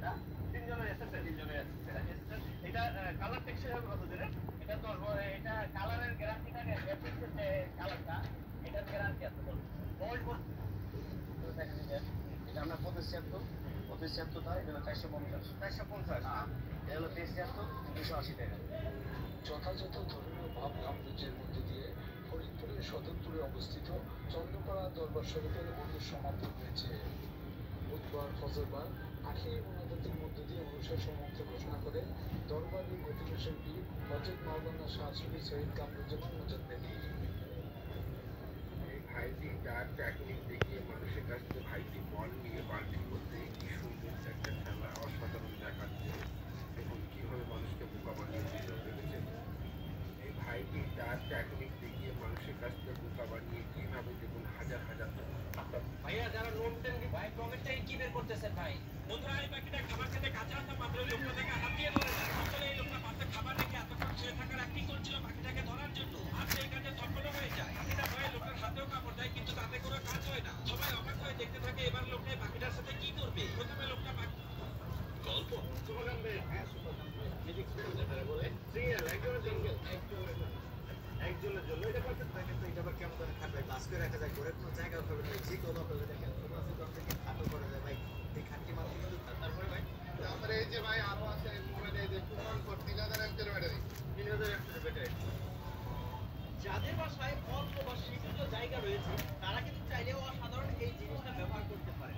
এটা তিনজনের এসেছে তিনজনের এসেছে এটা কালার টেক্সচার হবে কত দিনের এটা তো এটা কালারের গ্যারান্টিটা ফ্যাব্রিক্সের যে কালারটা এটার গ্যারান্টি আছে বল গোল্ড দেখেন এটা আমরা 25 টাকা এটা হলো 450 এটা হলো 280 টাকা যথাযথ ধর্মীয় ভাব গাম্ভীর্যের মধ্য দিয়ে ফরিদপুরের সদরপুরে অবস্থিত চন্দ্রপাড়া দরবার শরীফের মন্দির সমাপ্ত হয়েছে। বুধবার ফজরবার আখিরি মোনাজাতের মধ্য দিয়ে অনুষ্ঠান সমাপ্ত ঘোষণা করে দরবারি মোটিভেশন পীর হযরত মাওলানা শাহ সুফি সৈয়দ কামরুজ্জামান মুজাদ্দেদি। ভাইটি তার টেকনিক দেখিয়ে মানুষের কাছ থেকে ভাইটি বল নিয়ে বাল্টি করতে কি সুন্দর একটা খেলা অসাধারণ দেখাচ্ছে এবং কিভাবে মানুষকে বোকা বানিয়ে দিল দেখেছেন। এই ভাইটি তার টেকনিক দেখিয়ে মানুষের কাছ থেকে বোকা বানিয়ে কিভাবে দেখুন হাজার হাজার ভাইয়া যারা লোন দেন ভাই পকেট থেকে কি বের করতেছেন ভাই বন্ধুরা এই পাখিটা খাবার খেতে কাঁচা আসা মাত্র লোকটা থেকে হাত দিয়ে ধরে আসলে এই লোকটা পাশে খাবার রেখে এতক্ষণ শুয়ে থাকার অ্যাক্টিং করছিল পাখিটাকে ধরার জন্য আর সেই কাজে সফল হয়ে যায় পাখিটা ভয়ে লোকটার হাতেও কাপড় দেয় কিন্তু তাতে কোনো কাজ হয় না সবাই অবাক হয়ে দেখতে থাকে এবার লোকটা পাখিটার সাথে কি করবে প্রথমে লোকটা গল্প একজনের জন্য এটা করতে থাকে তো এটা আবার কেমন ধরনের খাটবে ক্লাস করে রাখা যায় ঘরের কোনো জায়গা হবে না যে কোনো হবে দেখেন কোনো আছে দম থেকে খাটো করে যায় ভাই এই খাটটি মাত্র কিন্তু তারপরে ভাই তারপরে এই যে ভাই আরো আছে মোবাইলে যে 3000 এমপির ব্যাটারি 3000 এমপির ব্যাটারি যাদের বাসায় অল্প বা সীমিত জায়গা রয়েছে তারা কিন্তু চাইলেও অসাধারণ এই জিনিসটা ব্যবহার করতে পারে